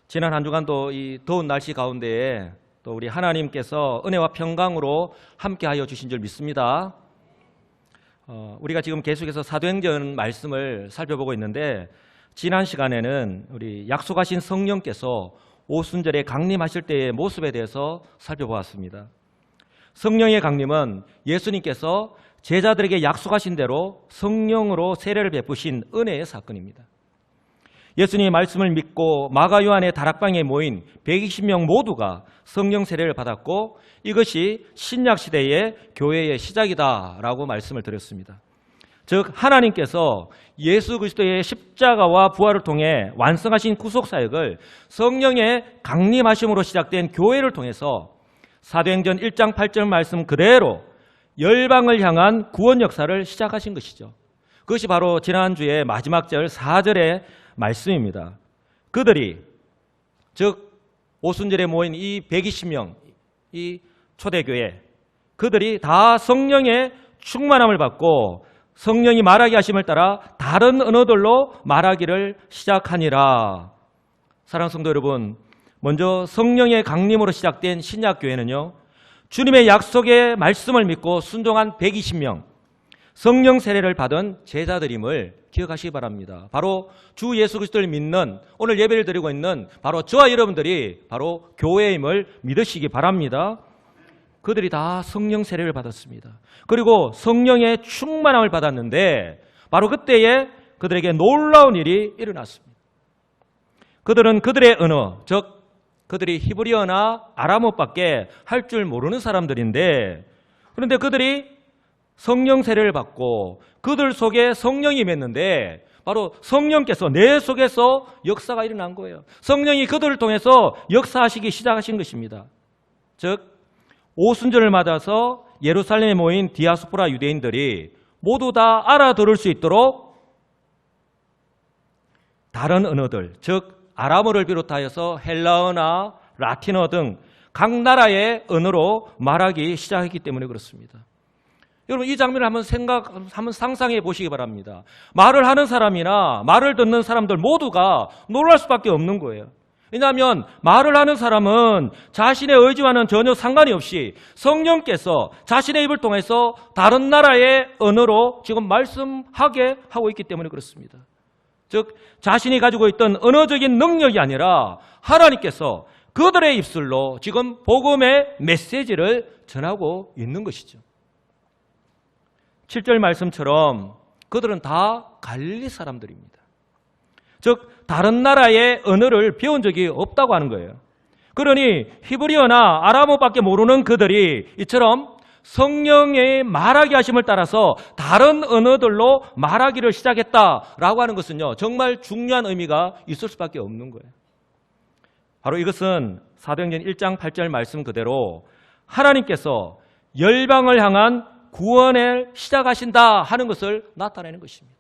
지난 한 주간도 이 더운 날씨 가운데에 또 우리 하나님께서 은혜와 평강으로 함께하여 주신 줄 믿습니다. 우리가 지금 계속해서 사도행전 말씀을 살펴보고 있는데, 지난 시간에는 우리 약속하신 성령께서 오순절에 강림하실 때의 모습에 대해서 살펴보았습니다. 성령의 강림은 예수님께서 제자들에게 약속하신 대로 성령으로 세례를 베푸신 은혜의 사건입니다. 예수님의 말씀을 믿고 마가 요한의 다락방에 모인 120명 모두가 성령 세례를 받았고, 이것이 신약 시대의 교회의 시작이다라고 말씀을 드렸습니다. 즉, 하나님께서 예수 그리스도의 십자가와 부활을 통해 완성하신 구속사역을 성령의 강림하심으로 시작된 교회를 통해서 사도행전 1장 8절 말씀 그대로 열방을 향한 구원 역사를 시작하신 것이죠. 그것이 바로 지난주의 마지막 절 4절의 말씀입니다. 그들이, 즉 오순절에 모인 이 120명, 이 초대교회, 그들이 다 성령의 충만함을 받고 성령이 말하게 하심을 따라 다른 언어들로 말하기를 시작하니라. 사랑하는 성도 여러분, 먼저 성령의 강림으로 시작된 신약교회는요, 주님의 약속의 말씀을 믿고 순종한 120명 성령 세례를 받은 제자들임을 기억하시기 바랍니다. 바로 주 예수 그리스도를 믿는, 오늘 예배를 드리고 있는 바로 저와 여러분들이 바로 교회임을 믿으시기 바랍니다. 그들이 다 성령 세례를 받았습니다. 그리고 성령의 충만함을 받았는데, 바로 그때에 그들에게 놀라운 일이 일어났습니다. 그들은 그들의 언어, 즉 그들이 히브리어나 아람어밖에 할 줄 모르는 사람들인데, 그런데 그들이 성령 세례를 받고 그들 속에 성령이 맺는데, 바로 성령께서 내 속에서 역사가 일어난 거예요. 성령이 그들을 통해서 역사하시기 시작하신 것입니다. 즉 오순절을 맞아서 예루살렘에 모인 디아스포라 유대인들이 모두 다 알아들을 수 있도록 다른 언어들, 즉 아람어를 비롯하여서 헬라어나 라틴어 등 각 나라의 언어로 말하기 시작했기 때문에 그렇습니다. 여러분, 이 장면을 한번 상상해 보시기 바랍니다. 말을 하는 사람이나 말을 듣는 사람들 모두가 놀랄 수밖에 없는 거예요. 왜냐하면 말을 하는 사람은 자신의 의지와는 전혀 상관이 없이 성령께서 자신의 입을 통해서 다른 나라의 언어로 지금 말씀하게 하고 있기 때문에 그렇습니다. 즉 자신이 가지고 있던 언어적인 능력이 아니라 하나님께서 그들의 입술로 지금 복음의 메시지를 전하고 있는 것이죠. 7절 말씀처럼 그들은 다 갈릴리 사람들입니다. 즉 다른 나라의 언어를 배운 적이 없다고 하는 거예요. 그러니 히브리어나 아람어밖에 모르는 그들이 이처럼 성령의 말하게 하심을 따라서 다른 언어들로 말하기를 시작했다라고 하는 것은요, 정말 중요한 의미가 있을 수밖에 없는 거예요. 바로 이것은 사도행전 1장 8절 말씀 그대로 하나님께서 열방을 향한 구원을 시작하신다 하는 것을 나타내는 것입니다.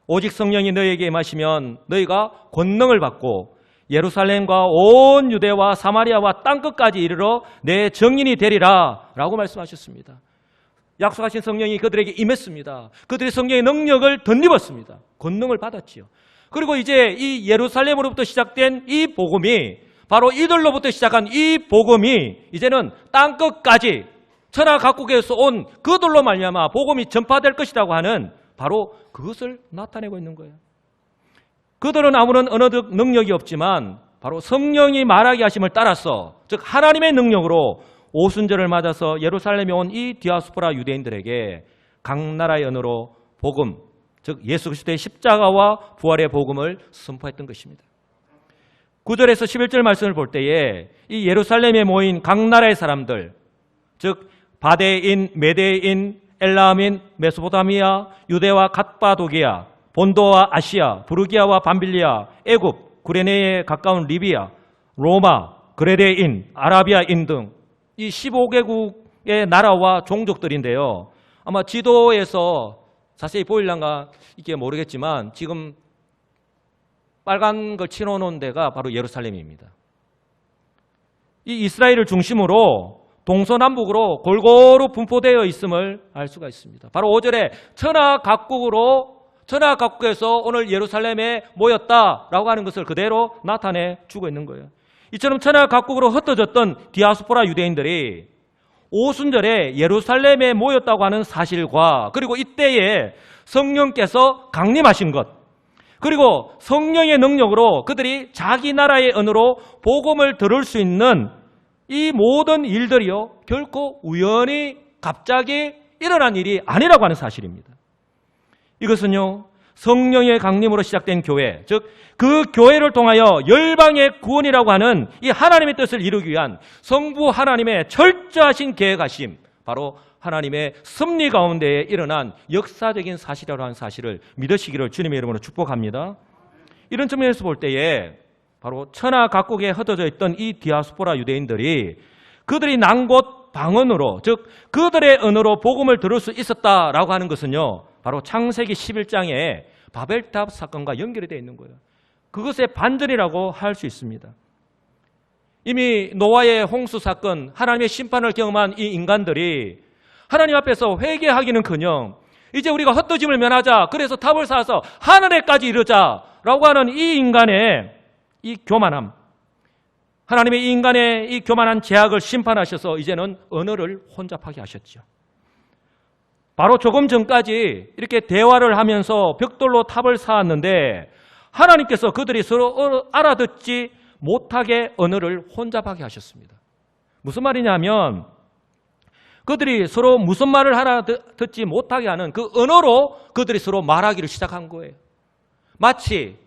오직 성령이 너희에게 임하시면 너희가 권능을 받고 예루살렘과 온 유대와 사마리아와 땅끝까지 이르러 내 증인이 되리라 라고 말씀하셨습니다. 약속하신 성령이 그들에게 임했습니다. 그들이 성령의 능력을 덧입었습니다. 권능을 받았지요. 그리고 이제 이 예루살렘으로부터 시작된 이 복음이, 바로 이들로부터 시작한 이 복음이 이제는 땅끝까지 천하 각국에서 온 그들로 말미암아 복음이 전파될 것이라고 하는 바로 그것을 나타내고 있는 거예요. 그들은 아무런 언어적 능력이 없지만 바로 성령이 말하게 하심을 따라서, 즉 하나님의 능력으로 오순절을 맞아서 예루살렘에 온 이 디아스포라 유대인들에게 각 나라의 언어로 복음, 즉 예수 그리스도의 십자가와 부활의 복음을 선포했던 것입니다. 9절에서 11절 말씀을 볼 때에 이 예루살렘에 모인 각 나라의 사람들, 즉 바데인, 메데인, 엘라민, 메소포타미아, 유대와 갑바도기아, 본도와 아시아, 부르기아와 밤빌리아, 애굽, 구레네에 가까운 리비아, 로마, 그레데인, 아라비아인 등 이 15개국의 나라와 종족들인데요. 아마 지도에서 자세히 보일란가 이게 모르겠지만 지금 빨간 걸 칠해놓은 데가 바로 예루살렘입니다. 이 이스라엘을 중심으로 동서남북으로 골고루 분포되어 있음을 알 수가 있습니다. 바로 5절에 천하 각국으로 천하 각국에서 오늘 예루살렘에 모였다라고 하는 것을 그대로 나타내 주고 있는 거예요. 이처럼 천하 각국으로 흩어졌던 디아스포라 유대인들이 오순절에 예루살렘에 모였다고 하는 사실과 그리고 이때에 성령께서 강림하신 것, 그리고 성령의 능력으로 그들이 자기 나라의 언어로 복음을 들을 수 있는 이 모든 일들이요, 결코 우연히 갑자기 일어난 일이 아니라고 하는 사실입니다. 이것은요, 성령의 강림으로 시작된 교회, 즉 그 교회를 통하여 열방의 구원이라고 하는 이 하나님의 뜻을 이루기 위한 성부 하나님의 철저하신 계획하심, 바로 하나님의 섭리 가운데에 일어난 역사적인 사실이라고 하는 사실을 믿으시기를 주님의 이름으로 축복합니다. 이런 측면에서 볼 때에 바로 천하 각국에 흩어져 있던 이 디아스포라 유대인들이 그들이 난 곳 방언으로, 즉 그들의 언어로 복음을 들을 수 있었다라고 하는 것은요, 바로 창세기 11장의 바벨탑 사건과 연결이 되어 있는 거예요. 그것의 반전이라고 할 수 있습니다. 이미 노아의 홍수 사건, 하나님의 심판을 경험한 이 인간들이 하나님 앞에서 회개하기는커녕 이제 우리가 헛되짐을 면하자, 그래서 탑을 쌓아서 하늘에까지 이르자라고 하는 이 인간의 이 교만함, 하나님의 이 인간의 이 교만한 죄악을 심판하셔서 이제는 언어를 혼잡하게 하셨죠. 바로 조금 전까지 이렇게 대화를 하면서 벽돌로 탑을 쌓았는데 하나님께서 그들이 서로 알아듣지 못하게 언어를 혼잡하게 하셨습니다. 무슨 말이냐면 그들이 서로 무슨 말을 알아듣지 못하게 하는 그 언어로 그들이 서로 말하기를 시작한 거예요. 마치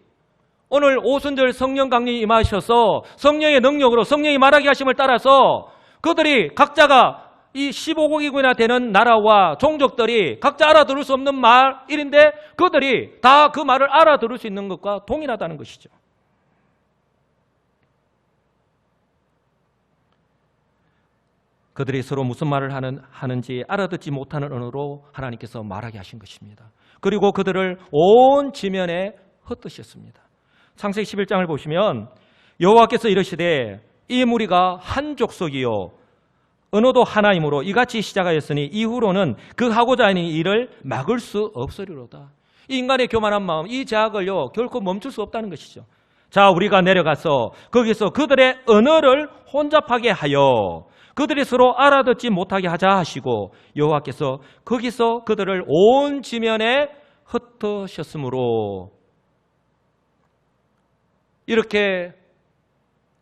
오늘 오순절 성령 강림이 임하셔서 성령의 능력으로 성령이 말하게 하심을 따라서 그들이 각자가 이 15개국이나 되는 나라와 종족들이 각자 알아들을 수 없는 말인데 그들이 다 그 말을 알아들을 수 있는 것과 동일하다는 것이죠. 그들이 서로 무슨 말을 하는지 알아듣지 못하는 언어로 하나님께서 말하게 하신 것입니다. 그리고 그들을 온 지면에 흩으셨습니다. 창세기 11장을 보시면 여호와께서 이르시되 이 무리가 한 족속이요 언어도 하나이므로 이같이 시작하였으니 이후로는 그 하고자 하는 일을 막을 수 없으리로다. 이 인간의 교만한 마음, 이 죄악을요 결코 멈출 수 없다는 것이죠. 자, 우리가 내려가서 거기서 그들의 언어를 혼잡하게 하여 그들이 서로 알아듣지 못하게 하자 하시고 여호와께서 거기서 그들을 온 지면에 흩으셨으므로, 이렇게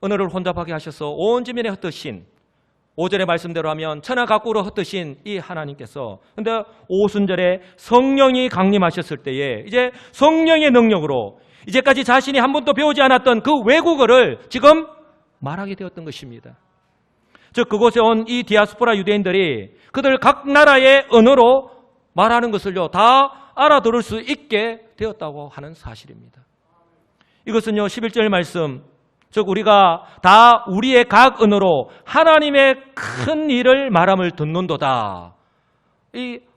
언어를 혼잡하게 하셔서 온 지면에 흩으신, 5절의 말씀대로 하면 천하 각국으로 흩으신 이 하나님께서, 근데 오순절에 성령이 강림하셨을 때에 이제 성령의 능력으로 이제까지 자신이 한 번도 배우지 않았던 그 외국어를 지금 말하게 되었던 것입니다. 즉 그곳에 온 이 디아스포라 유대인들이 그들 각 나라의 언어로 말하는 것을요 다 알아들을 수 있게 되었다고 하는 사실입니다. 이것은요 11절 말씀, 즉 우리가 다 우리의 각 언어로 하나님의 큰 일을 말함을 듣는도다,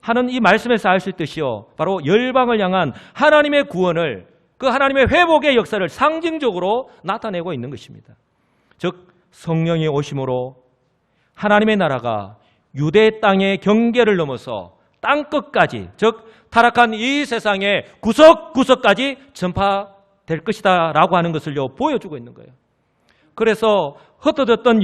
하는 이 말씀에서 알 수 있듯이요 바로 열방을 향한 하나님의 구원을, 그 하나님의 회복의 역사를 상징적으로 나타내고 있는 것입니다. 즉 성령이 오심으로 하나님의 나라가 유대 땅의 경계를 넘어서 땅끝까지, 즉 타락한 이 세상의 구석구석까지 전파될 것이다 라고 하는 것을요 보여주고 있는 거예요. 그래서 흩어졌던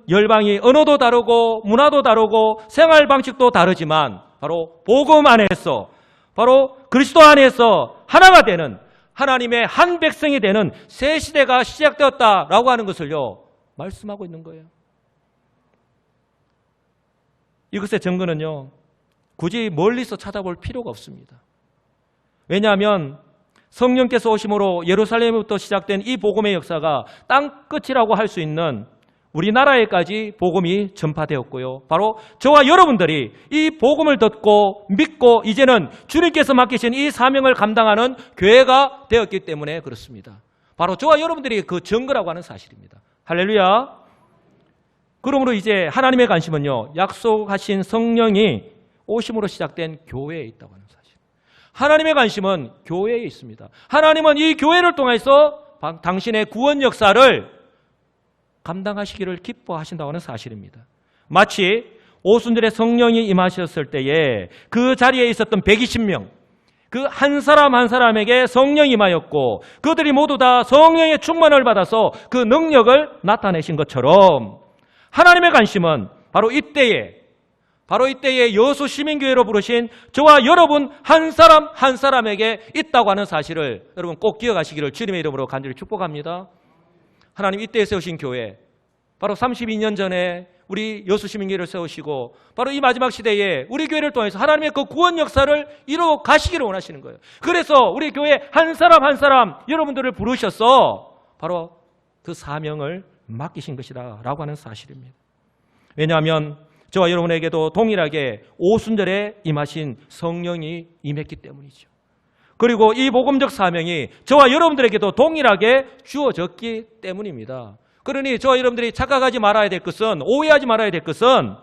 열방이 언어도 다르고 문화도 다르고 생활 방식도 다르지만 바로 복음 안에서, 바로 그리스도 안에서 하나가 되는 하나님의 한 백성이 되는 새 시대가 시작되었다라고 하는 것을요 말씀하고 있는 거예요. 이것의 증거는요 굳이 멀리서 찾아볼 필요가 없습니다. 왜냐하면 성령께서 오심으로 예루살렘부터 시작된 이 복음의 역사가 땅끝이라고 할 수 있는 우리나라에까지 복음이 전파되었고요, 바로 저와 여러분들이 이 복음을 듣고 믿고 이제는 주님께서 맡기신 이 사명을 감당하는 교회가 되었기 때문에 그렇습니다. 바로 저와 여러분들이 그 증거라고 하는 사실입니다. 할렐루야. 그러므로 이제 하나님의 관심은요 약속하신 성령이 오심으로 시작된 교회에 있다고 하는 사실. 하나님의 관심은 교회에 있습니다. 하나님은 이 교회를 통해서 당신의 구원 역사를 감당하시기를 기뻐하신다고 하는 사실입니다. 마치 오순절에 성령이 임하셨을 때에 그 자리에 있었던 120명, 그 한 사람 한 사람에게 성령이 임하였고 그들이 모두 다 성령의 충만을 받아서 그 능력을 나타내신 것처럼 하나님의 관심은 바로 이때에 여수 시민교회로 부르신 저와 여러분 한 사람 한 사람에게 있다고 하는 사실을 여러분 꼭 기억하시기를 주님의 이름으로 간절히 축복합니다. 하나님 이때에 세우신 교회, 바로 32년 전에 우리 여수 시민교회를 세우시고 바로 이 마지막 시대에 우리 교회를 통해서 하나님의 그 구원 역사를 이루어 가시기를 원하시는 거예요. 그래서 우리 교회 한 사람 한 사람 여러분들을 부르셔서 바로 그 사명을 맡기신 것이다 라고 하는 사실입니다. 왜냐하면 저와 여러분에게도 동일하게 오순절에 임하신 성령이 임했기 때문이죠. 그리고 이 복음적 사명이 저와 여러분들에게도 동일하게 주어졌기 때문입니다. 그러니 저와 여러분들이 착각하지 말아야 될 것은, 오해하지 말아야 될 것은,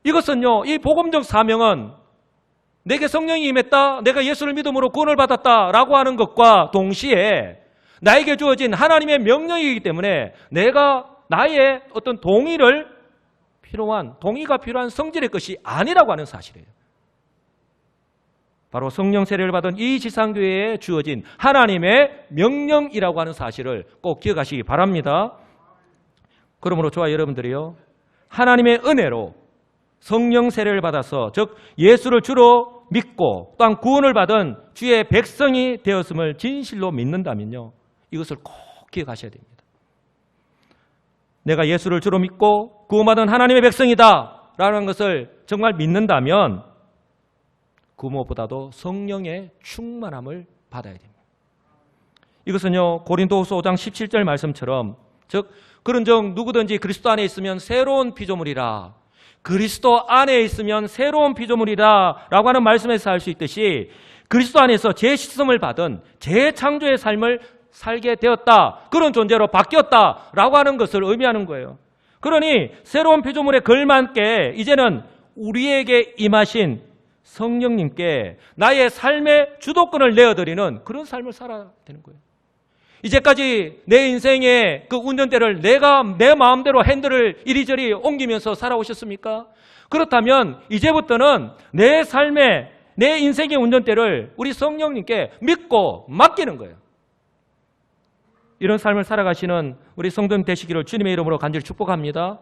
이것은요, 이 복음적 사명은 내게 성령이 임했다, 내가 예수를 믿음으로 구원을 받았다라고 하는 것과 동시에 나에게 주어진 하나님의 명령이기 때문에 내가 나의 어떤 동의가 필요한 성질의 것이 아니라고 하는 사실이에요. 바로 성령 세례를 받은 이 지상교회에 주어진 하나님의 명령이라고 하는 사실을 꼭 기억하시기 바랍니다. 그러므로 저와 여러분들이요, 하나님의 은혜로 성령 세례를 받아서 즉 예수를 주로 믿고 또한 구원을 받은 주의 백성이 되었음을 진실로 믿는다면요, 이것을 꼭 기억하셔야 됩니다. 내가 예수를 주로 믿고 구원받은 하나님의 백성이다 라는 것을 정말 믿는다면 그 무엇보다도 성령의 충만함을 받아야 됩니다. 이것은요, 고린도후서 5장 17절 말씀처럼 즉 그런즉 누구든지 그리스도 안에 있으면 새로운 피조물이라, 그리스도 안에 있으면 새로운 피조물이라 라고 하는 말씀에서 알 수 있듯이 그리스도 안에서 재시씀을 받은 재창조의 삶을 살게 되었다, 그런 존재로 바뀌었다 라고 하는 것을 의미하는 거예요. 그러니 새로운 피조물에 걸맞게 이제는 우리에게 임하신 성령님께 나의 삶의 주도권을 내어드리는 그런 삶을 살아야 되는 거예요. 이제까지 내 인생의 그 운전대를 내가 내 마음대로 핸들을 이리저리 옮기면서 살아오셨습니까? 그렇다면 이제부터는 내 삶의, 내 인생의 운전대를 우리 성령님께 믿고 맡기는 거예요. 이런 삶을 살아가시는 우리 성도님 되시기를 주님의 이름으로 간절히 축복합니다.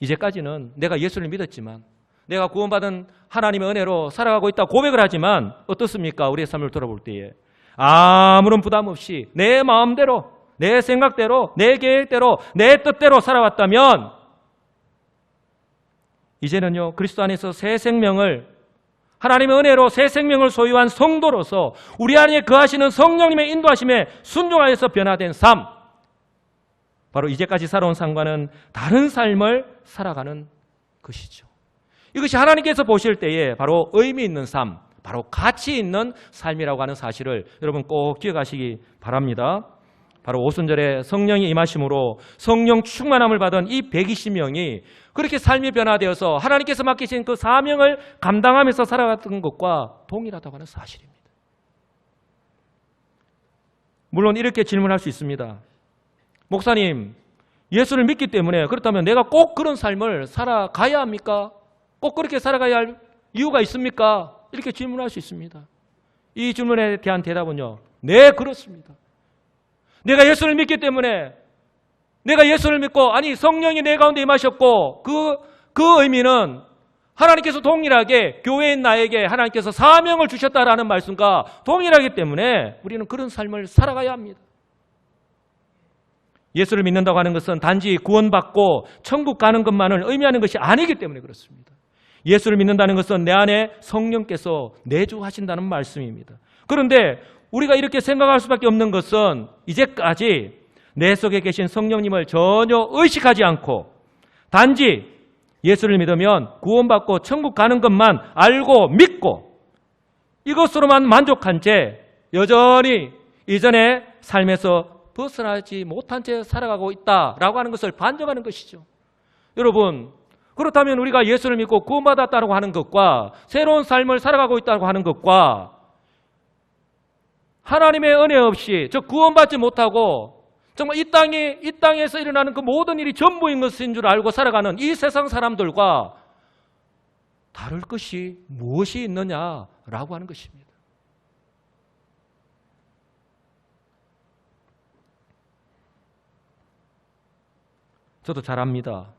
이제까지는 내가 예수를 믿었지만, 내가 구원받은 하나님의 은혜로 살아가고 있다 고백을 하지만 어떻습니까? 우리의 삶을 돌아볼 때에 아무런 부담 없이 내 마음대로, 내 생각대로, 내 계획대로, 내 뜻대로 살아왔다면 이제는요, 그리스도 안에서 새 생명을, 하나님의 은혜로 새 생명을 소유한 성도로서 우리 안에 거하시는 성령님의 인도하심에 순종하여서 변화된 삶, 바로 이제까지 살아온 삶과는 다른 삶을 살아가는 것이죠. 이것이 하나님께서 보실 때에 바로 의미 있는 삶, 바로 가치 있는 삶이라고 하는 사실을 여러분 꼭 기억하시기 바랍니다. 바로 오순절에 성령이 임하심으로 성령 충만함을 받은 이 120명이 그렇게 삶이 변화되어서 하나님께서 맡기신 그 사명을 감당하면서 살아갔던 것과 동일하다고 하는 사실입니다. 물론 이렇게 질문할 수 있습니다. 목사님, 예수를 믿기 때문에 그렇다면 내가 꼭 그런 삶을 살아가야 합니까? 꼭 그렇게 살아가야 할 이유가 있습니까? 이렇게 질문할 수 있습니다. 이 질문에 대한 대답은요, 네, 그렇습니다. 내가 예수를 믿기 때문에, 내가 예수를 믿고, 아니 성령이 내 가운데 임하셨고 그 의미는 하나님께서 동일하게 교회인 나에게 하나님께서 사명을 주셨다라는 말씀과 동일하기 때문에 우리는 그런 삶을 살아가야 합니다. 예수를 믿는다고 하는 것은 단지 구원받고 천국 가는 것만을 의미하는 것이 아니기 때문에 그렇습니다. 예수를 믿는다는 것은 내 안에 성령께서 내주하신다는 말씀입니다. 그런데 우리가 이렇게 생각할 수밖에 없는 것은 이제까지 내 속에 계신 성령님을 전혀 의식하지 않고 단지 예수를 믿으면 구원받고 천국 가는 것만 알고 믿고 이것으로만 만족한 채 여전히 이전의 삶에서 벗어나지 못한 채 살아가고 있다라고 하는 것을 반증하는 것이죠. 여러분, 그렇다면 우리가 예수를 믿고 구원받았다고 하는 것과 새로운 삶을 살아가고 있다고 하는 것과 하나님의 은혜 없이 즉 구원받지 못하고 정말 이 땅에서 일어나는 그 모든 일이 전부인 것인 줄 알고 살아가는 이 세상 사람들과 다를 것이 무엇이 있느냐라고 하는 것입니다. 저도 잘 압니다.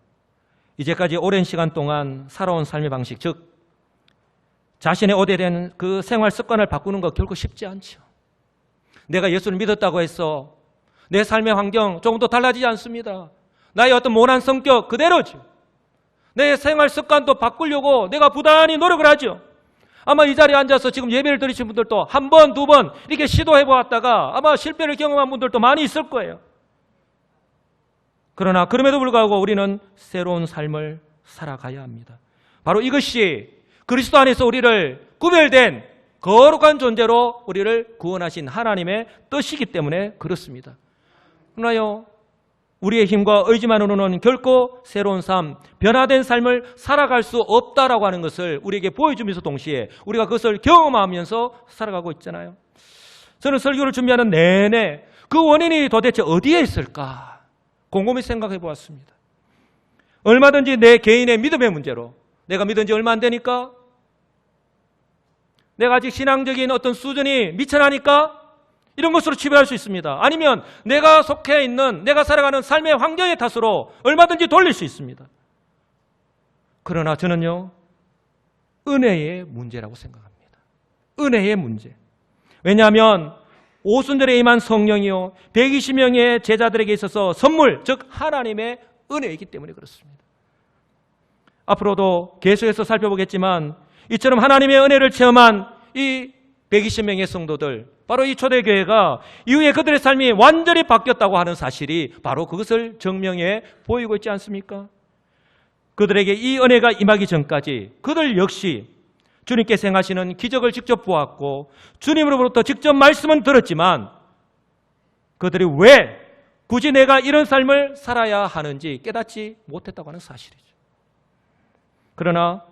이제까지 오랜 시간 동안 살아온 삶의 방식, 즉 자신의 오래된 그 생활 습관을 바꾸는 거 결코 쉽지 않죠. 내가 예수를 믿었다고 해서 내 삶의 환경 조금 더 달라지지 않습니다. 나의 어떤 모난 성격 그대로죠. 내 생활 습관도 바꾸려고 내가 부단히 노력을 하죠. 아마 이 자리에 앉아서 지금 예배를 드리신 분들도 한 번, 두 번 이렇게 시도해 보았다가 아마 실패를 경험한 분들도 많이 있을 거예요. 그러나 그럼에도 불구하고 우리는 새로운 삶을 살아가야 합니다. 바로 이것이 그리스도 안에서 우리를 구별된 거룩한 존재로 우리를 구원하신 하나님의 뜻이기 때문에 그렇습니다. 그러나요, 우리의 힘과 의지만으로는 결코 새로운 삶, 변화된 삶을 살아갈 수 없다라고 하는 것을 우리에게 보여주면서 동시에 우리가 그것을 경험하면서 살아가고 있잖아요. 저는 설교를 준비하는 내내 그 원인이 도대체 어디에 있을까 곰곰이 생각해 보았습니다. 얼마든지 내 개인의 믿음의 문제로 내가 믿은 지 얼마 안 되니까, 내가 아직 신앙적인 어떤 수준이 미천하니까 이런 것으로 치부할 수 있습니다. 아니면 내가 속해 있는, 내가 살아가는 삶의 환경의 탓으로 얼마든지 돌릴 수 있습니다. 그러나 저는요, 은혜의 문제라고 생각합니다. 은혜의 문제. 왜냐하면 오순절에 임한 성령이요 120명의 제자들에게 있어서 선물, 즉 하나님의 은혜이기 때문에 그렇습니다. 앞으로도 계속해서 살펴보겠지만 이처럼 하나님의 은혜를 체험한 이 120명의 성도들, 바로 이 초대교회가 이후에 그들의 삶이 완전히 바뀌었다고 하는 사실이 바로 그것을 증명해 보이고 있지 않습니까? 그들에게 이 은혜가 임하기 전까지 그들 역시 주님께서 행하시는 기적을 직접 보았고 주님으로부터 직접 말씀은 들었지만 그들이 왜 굳이 내가 이런 삶을 살아야 하는지 깨닫지 못했다고 하는 사실이죠. 그러나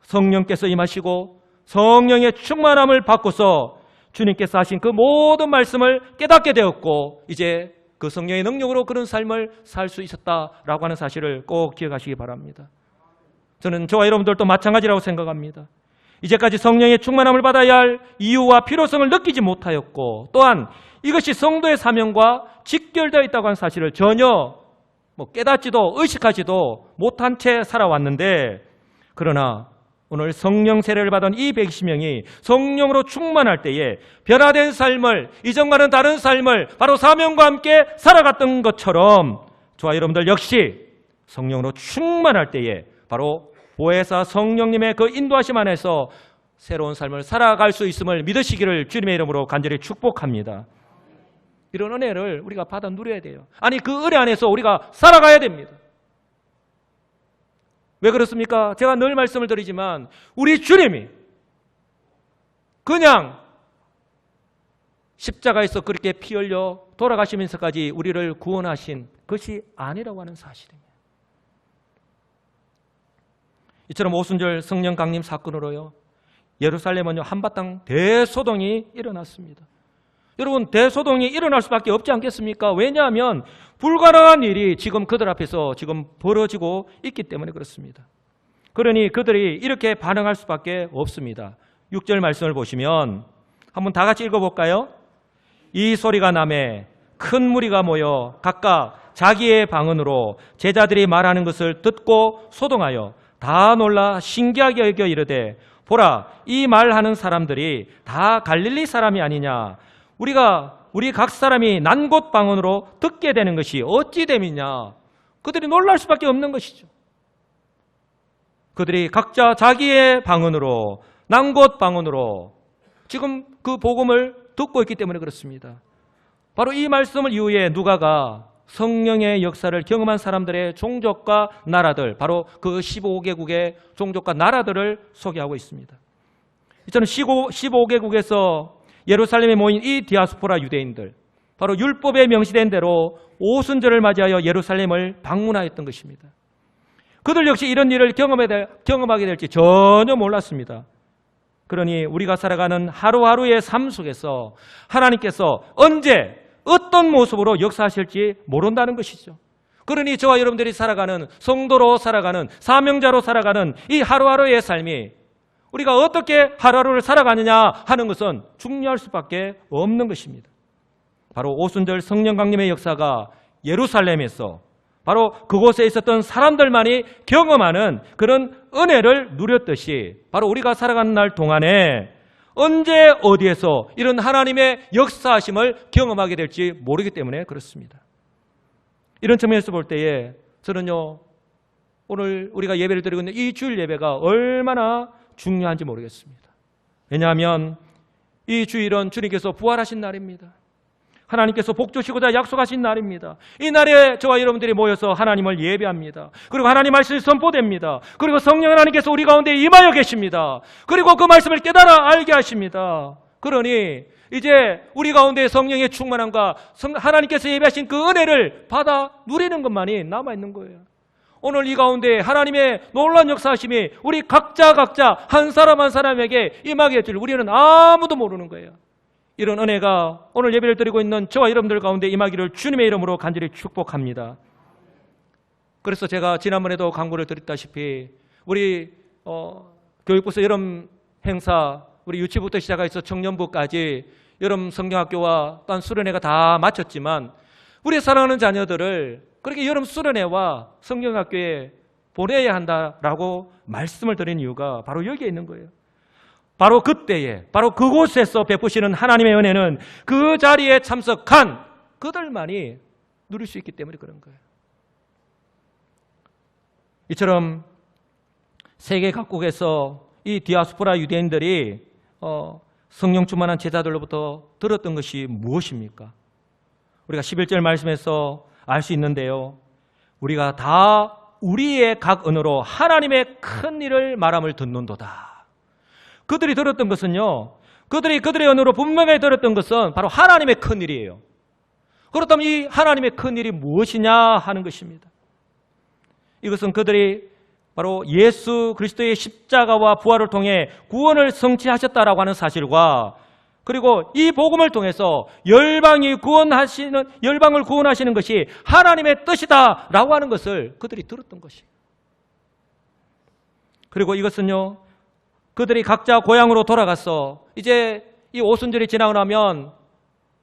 성령께서 임하시고 성령의 충만함을 받고서 주님께서 하신 그 모든 말씀을 깨닫게 되었고 이제 그 성령의 능력으로 그런 삶을 살 수 있었다라고 하는 사실을 꼭 기억하시기 바랍니다. 저는 저와 여러분들도 마찬가지라고 생각합니다. 이제까지 성령의 충만함을 받아야 할 이유와 필요성을 느끼지 못하였고 또한 이것이 성도의 사명과 직결되어 있다고 하는 사실을 전혀 깨닫지도 의식하지도 못한 채 살아왔는데, 그러나 오늘 성령 세례를 받은 이 120명이 성령으로 충만할 때에 변화된 삶을, 이전과는 다른 삶을 바로 사명과 함께 살아갔던 것처럼 저와 여러분들 역시 성령으로 충만할 때에 바로 보혜사 성령님의 그 인도하심 안에서 새로운 삶을 살아갈 수 있음을 믿으시기를 주님의 이름으로 간절히 축복합니다. 이런 은혜를 우리가 받아 누려야 돼요. 아니, 그 은혜 안에서 우리가 살아가야 됩니다. 왜 그렇습니까? 제가 늘 말씀을 드리지만 우리 주님이 그냥 십자가에서 그렇게 피 흘려 돌아가시면서까지 우리를 구원하신 것이 아니라고 하는 사실입니다. 이처럼 오순절 성령 강림 사건으로요 예루살렘은요 한바탕 대소동이 일어났습니다. 여러분, 대소동이 일어날 수밖에 없지 않겠습니까? 왜냐하면 불가능한 일이 지금 그들 앞에서 지금 벌어지고 있기 때문에 그렇습니다. 그러니 그들이 이렇게 반응할 수밖에 없습니다. 6절 말씀을 보시면 한번 다 같이 읽어볼까요? 이 소리가 나매 큰 무리가 모여 각각 자기의 방언으로 제자들이 말하는 것을 듣고 소동하여 다 놀라 신기하게 여겨 이르되, 보라, 이 말하는 사람들이 다 갈릴리 사람이 아니냐? 우리 각 사람이 난곳 방언으로 듣게 되는 것이 어찌 됨이냐? 그들이 놀랄 수밖에 없는 것이죠. 그들이 각자 자기의 방언으로, 난곳 방언으로 지금 그 복음을 듣고 있기 때문에 그렇습니다. 바로 이 말씀을 이후에 누가가 성령의 역사를 경험한 사람들의 종족과 나라들, 바로 그 15개국의 종족과 나라들을 소개하고 있습니다. 이처럼 15개국에서 예루살렘에 모인 이 디아스포라 유대인들, 바로 율법에 명시된 대로 오순절을 맞이하여 예루살렘을 방문하였던 것입니다. 그들 역시 이런 일을 경험하게 될지 전혀 몰랐습니다. 그러니 우리가 살아가는 하루하루의 삶 속에서 하나님께서 언제 어떤 모습으로 역사하실지 모른다는 것이죠. 그러니 저와 여러분들이 살아가는, 성도로 살아가는, 사명자로 살아가는 이 하루하루의 삶이 우리가 어떻게 하루하루를 살아가느냐 하는 것은 중요할 수밖에 없는 것입니다. 바로 오순절 성령 강림의 역사가 예루살렘에서 바로 그곳에 있었던 사람들만이 경험하는 그런 은혜를 누렸듯이 바로 우리가 살아가는 날 동안에 언제 어디에서 이런 하나님의 역사하심을 경험하게 될지 모르기 때문에 그렇습니다. 이런 측면에서 볼 때에 저는요, 오늘 우리가 예배를 드리고 있는 이 주일 예배가 얼마나 중요한지 모르겠습니다. 왜냐하면 이 주일은 주님께서 부활하신 날입니다. 하나님께서 복 주시고자 약속하신 날입니다. 이 날에 저와 여러분들이 모여서 하나님을 예배합니다. 그리고 하나님 말씀이 선포됩니다. 그리고 성령 하나님께서 우리 가운데 임하여 계십니다. 그리고 그 말씀을 깨달아 알게 하십니다. 그러니 이제 우리 가운데 성령의 충만함과 하나님께서 예배하신 그 은혜를 받아 누리는 것만이 남아있는 거예요. 오늘 이 가운데 하나님의 놀라운 역사하심이 우리 각자 한 사람 한 사람에게 임하게 될 우리는 아무도 모르는 거예요. 이런 은혜가 오늘 예배를 드리고 있는 저와 여러분들 가운데 임하기를 주님의 이름으로 간절히 축복합니다. 그래서 제가 지난번에도 강구를 드렸다시피 우리 교육부서 여름 행사, 우리 유치부터 시작해서 청년부까지 여름 성경학교와 또한 수련회가 다 마쳤지만 우리 사랑하는 자녀들을 그렇게 여름 수련회와 성경학교에 보내야 한다라고 말씀을 드린 이유가 바로 여기에 있는 거예요. 바로 그때에, 바로 그곳에서 베푸시는 하나님의 은혜는 그 자리에 참석한 그들만이 누릴 수 있기 때문에 그런 거예요. 이처럼 세계 각국에서 이 디아스포라 유대인들이 성령 충만한 제자들로부터 들었던 것이 무엇입니까? 우리가 11절 말씀에서 알 수 있는데요. 우리가 다 우리의 각 언어로 하나님의 큰 일을 말함을 듣는도다. 그들이 들었던 것은요, 그들의 언어로 분명히 들었던 것은 바로 하나님의 큰 일이에요. 그렇다면 이 하나님의 큰 일이 무엇이냐 하는 것입니다. 이것은 그들이 바로 예수 그리스도의 십자가와 부활을 통해 구원을 성취하셨다라고 하는 사실과 그리고 이 복음을 통해서 열방을 구원하시는 것이 하나님의 뜻이다라고 하는 것을 그들이 들었던 것이에요. 그리고 이것은요, 그들이 각자 고향으로 돌아가서 이제 이 오순절이 지나고 나면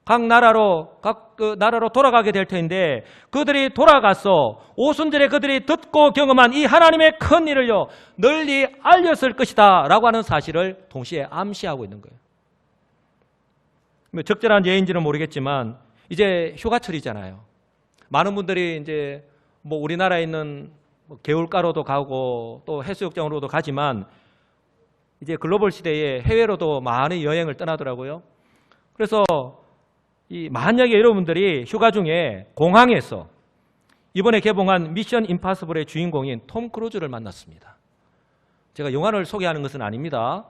각 나라로 돌아가게 될 텐데 그들이 돌아가서 오순절에 그들이 듣고 경험한 이 하나님의 큰 일을요 널리 알렸을 것이다 라고 하는 사실을 동시에 암시하고 있는 거예요. 적절한 예인지는 모르겠지만 이제 휴가철이잖아요. 많은 분들이 이제 뭐 우리나라에 있는 개울가로도 가고 또 해수욕장으로도 가지만 이제 글로벌 시대에 해외로도 많이 여행을 떠나더라고요. 그래서 만약에 여러분들이 휴가 중에 공항에서 이번에 개봉한 미션 임파서블의 주인공인 톰 크루즈를 만났습니다. 제가 영화를 소개하는 것은 아닙니다.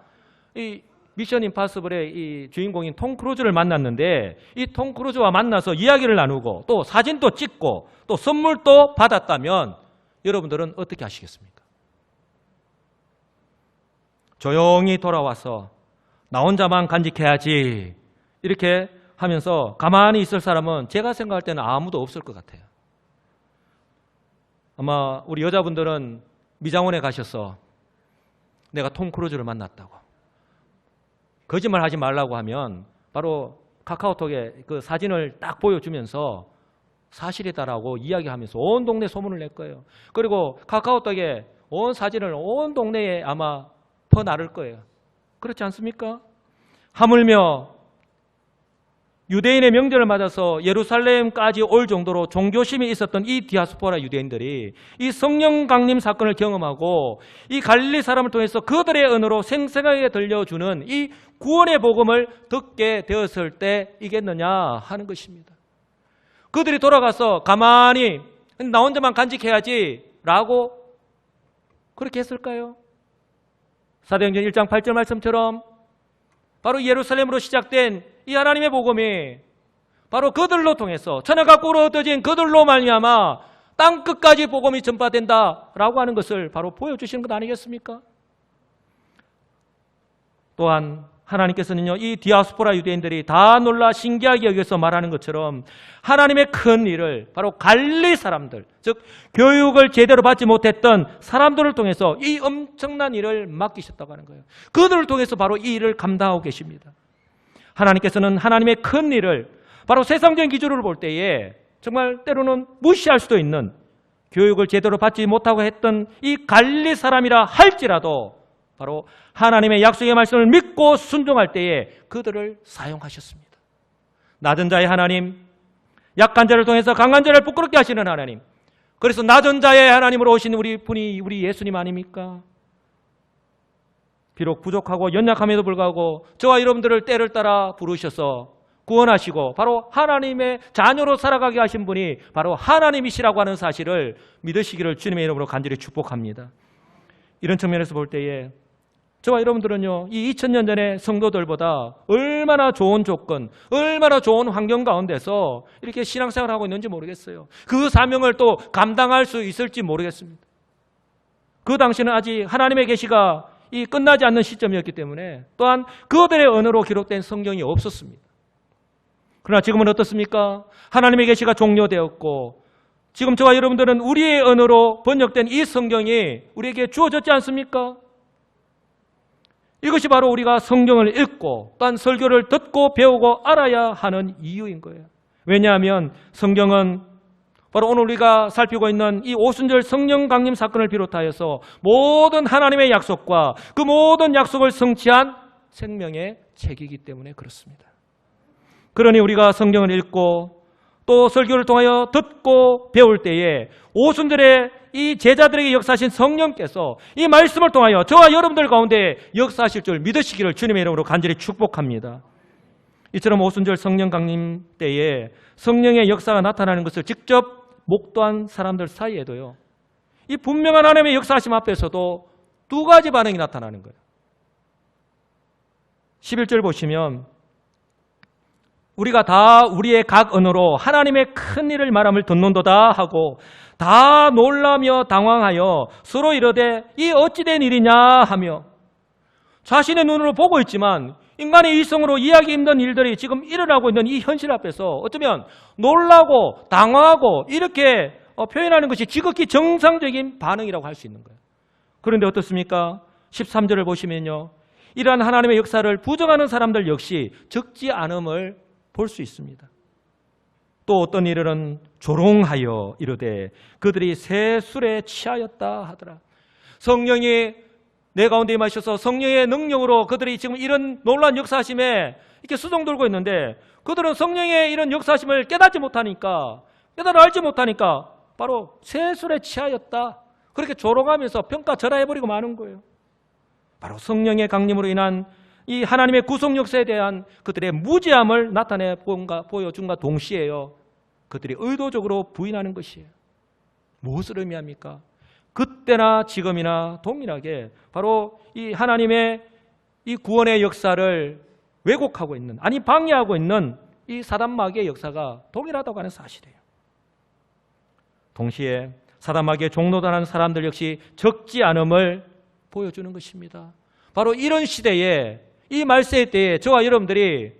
이 미션 임파서블의 이 주인공인 톰 크루즈를 만났는데 이 톰 크루즈와 만나서 이야기를 나누고 또 사진도 찍고 또 선물도 받았다면 여러분들은 어떻게 하시겠습니까? 조용히 돌아와서 나 혼자만 간직해야지 이렇게 하면서 가만히 있을 사람은 제가 생각할 때는 아무도 없을 것 같아요. 아마 우리 여자분들은 미장원에 가셔서 내가 톰 크루즈를 만났다고 거짓말 하지 말라고 하면 바로 카카오톡에 그 사진을 딱 보여주면서 사실이다라고 이야기하면서 온 동네 소문을 낼 거예요. 그리고 카카오톡에 온 사진을 온 동네에 아마 퍼나를 거예요. 그렇지 않습니까? 하물며 유대인의 명절을 맞아서 예루살렘까지 올 정도로 종교심이 있었던 이 디아스포라 유대인들이 이 성령 강림 사건을 경험하고 이 갈릴리 사람을 통해서 그들의 언어로 생생하게 들려주는 이 구원의 복음을 듣게 되었을 때 이겠느냐 하는 것입니다. 그들이 돌아가서 가만히 나 혼자만 간직해야지 라고 그렇게 했을까요? 사도행전 1장 8절 말씀처럼 바로 예루살렘으로 시작된 이 하나님의 복음이 바로 그들로 통해서 천하각국으로 흩어진 그들로 말미암아 땅 끝까지 복음이 전파된다라고 하는 것을 바로 보여주시는 것 아니겠습니까? 또한 하나님께서는요, 이 디아스포라 유대인들이 다 놀라 신기하게 여겨서 말하는 것처럼 하나님의 큰 일을 바로 갈릴리 사람들, 즉 교육을 제대로 받지 못했던 사람들을 통해서 이 엄청난 일을 맡기셨다고 하는 거예요. 그들을 통해서 바로 이 일을 감당하고 계십니다. 하나님께서는 하나님의 큰 일을 바로 세상적인 기준으로 볼 때에 정말 때로는 무시할 수도 있는, 교육을 제대로 받지 못하고 했던 이 갈릴리 사람이라 할지라도 바로 하나님의 약속의 말씀을 믿고 순종할 때에 그들을 사용하셨습니다. 낮은 자의 하나님, 약한 자를 통해서 강한 자를 부끄럽게 하시는 하나님, 그래서 낮은 자의 하나님으로 오신 우리 분이 우리 예수님 아닙니까? 비록 부족하고 연약함에도 불구하고 저와 여러분들을 때를 따라 부르셔서 구원하시고 바로 하나님의 자녀로 살아가게 하신 분이 바로 하나님이시라고 하는 사실을 믿으시기를 주님의 이름으로 간절히 축복합니다. 이런 측면에서 볼 때에 저와 여러분들은요, 이 2000년 전의 성도들보다 얼마나 좋은 조건, 얼마나 좋은 환경 가운데서 이렇게 신앙생활을 하고 있는지 모르겠어요. 그 사명을 또 감당할 수 있을지 모르겠습니다. 그 당시는 아직 하나님의 계시가 이 끝나지 않는 시점이었기 때문에 또한 그들의 언어로 기록된 성경이 없었습니다. 그러나 지금은 어떻습니까? 하나님의 계시가 종료되었고 지금 저와 여러분들은 우리의 언어로 번역된 이 성경이 우리에게 주어졌지 않습니까? 이것이 바로 우리가 성경을 읽고 또한 설교를 듣고 배우고 알아야 하는 이유인 거예요. 왜냐하면 성경은 바로 오늘 우리가 살피고 있는 이 오순절 성령 강림 사건을 비롯하여서 모든 하나님의 약속과 그 모든 약속을 성취한 생명의 책이기 때문에 그렇습니다. 그러니 우리가 성경을 읽고 또 설교를 통하여 듣고 배울 때에 오순절에 이 제자들에게 역사하신 성령께서 이 말씀을 통하여 저와 여러분들 가운데 역사하실 줄 믿으시기를 주님의 이름으로 간절히 축복합니다. 이처럼 오순절 성령 강림 때에 성령의 역사가 나타나는 것을 직접 목도한 사람들 사이에도요, 이 분명한 하나님의 역사하심 앞에서도 두 가지 반응이 나타나는 거예요. 11절 보시면 우리가 다 우리의 각 언어로 하나님의 큰 일을 말함을 듣는도다 하고 다 놀라며 당황하여 서로 이르되 이 어찌된 일이냐 하며, 자신의 눈으로 보고 있지만 인간의 이성으로 이해하기 힘든 일들이 지금 일어나고 있는 이 현실 앞에서 어쩌면 놀라고 당황하고 이렇게 표현하는 것이 지극히 정상적인 반응이라고 할 수 있는 거예요. 그런데 어떻습니까? 13절을 보시면요, 이러한 하나님의 역사를 부정하는 사람들 역시 적지 않음을 볼 수 있습니다. 또 어떤 이들은 조롱하여 이르되 그들이 새 술에 취하였다 하더라. 성령이 내 가운데 임하셔서 성령의 능력으로 그들이 지금 이런 놀라운 역사하심에 이렇게 수종들고 있는데 그들은 성령의 이런 역사하심을 깨닫지 못하니까, 깨달아 알지 못하니까 바로 새 술에 취하였다, 그렇게 조롱하면서 평가절하해버리고 마는 거예요. 바로 성령의 강림으로 인한 이 하나님의 구속 역사에 대한 그들의 무지함을 나타내 보여준과 동시에요, 그들이 의도적으로 부인하는 것이에요. 무엇을 의미합니까? 그때나 지금이나 동일하게 바로 이 하나님의 이 구원의 역사를 왜곡하고 있는, 아니 방해하고 있는 이 사단마귀의 역사가 동일하다고 하는 사실이에요. 동시에 사단마귀의 종노당하는 사람들 역시 적지 않음을 보여주는 것입니다. 바로 이런 시대에, 이 말세의 때에 저와 여러분들이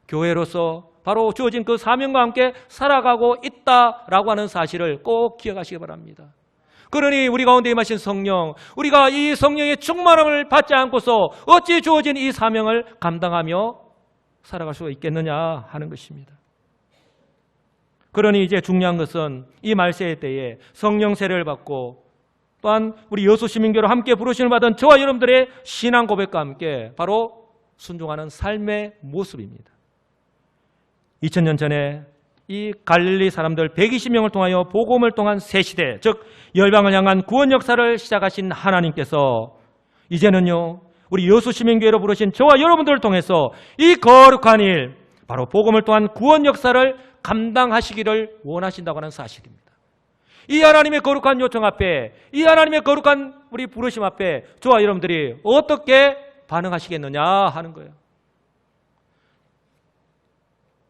교회로서 바로 주어진 그 사명과 함께 살아가고 있다라고 하는 사실을 꼭 기억하시기 바랍니다. 그러니 우리 가운데 임하신 성령, 우리가 이 성령의 충만함을 받지 않고서 어찌 주어진 이 사명을 감당하며 살아갈 수 있겠느냐 하는 것입니다. 그러니 이제 중요한 것은 이 말세의 때에 성령 세례를 받고 또한 우리 여수 시민교회로 함께 부르심을 받은 저와 여러분들의 신앙 고백과 함께 바로 순종하는 삶의 모습입니다. 2000년 전에 이 갈릴리 사람들 120명을 통하여 복음을 통한 새 시대, 즉 열방을 향한 구원 역사를 시작하신 하나님께서 이제는요, 우리 여수 시민교회로 부르신 저와 여러분들을 통해서 이 거룩한 일, 바로 복음을 통한 구원 역사를 감당하시기를 원하신다고 하는 사실입니다. 이 하나님의 거룩한 요청 앞에, 이 하나님의 거룩한 우리 부르심 앞에 저와 여러분들이 어떻게 반응하시겠느냐 하는 거예요.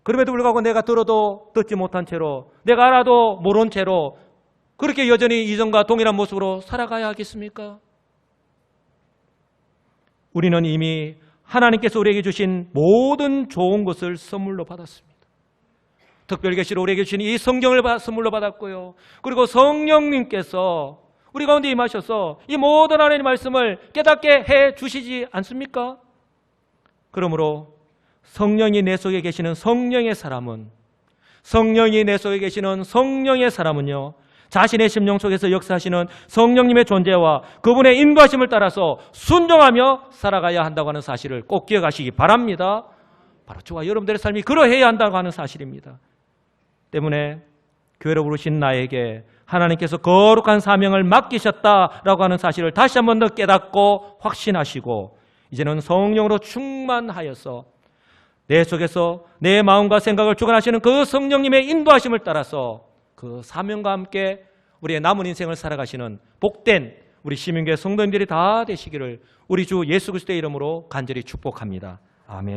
그럼에도 불구하고 내가 들어도 듣지 못한 채로, 내가 알아도 모른 채로 그렇게 여전히 이전과 동일한 모습으로 살아가야 하겠습니까? 우리는 이미 하나님께서 우리에게 주신 모든 좋은 것을 선물로 받았습니다. 특별계시로 우리에게 주신 이 성경을 선물로 받았고요. 그리고 성령님께서 우리 가운데 임하셔서 이 모든 하나님의 말씀을 깨닫게 해 주시지 않습니까? 그러므로 성령이 내 속에 계시는 성령의 사람은요, 자신의 심령 속에서 역사하시는 성령님의 존재와 그분의 인도하심을 따라서 순종하며 살아가야 한다고 하는 사실을 꼭 기억하시기 바랍니다. 바로 저와 여러분들의 삶이 그러해야 한다고 하는 사실입니다. 때문에 교회로 부르신 나에게 하나님께서 거룩한 사명을 맡기셨다라고 하는 사실을 다시 한 번 더 깨닫고 확신하시고 이제는 성령으로 충만하여서 내 속에서 내 마음과 생각을 주관하시는 그 성령님의 인도하심을 따라서 그 사명과 함께 우리의 남은 인생을 살아가시는 복된 우리 시민교회 성도님들이 다 되시기를 우리 주 예수 그리스도의 이름으로 간절히 축복합니다. 아멘.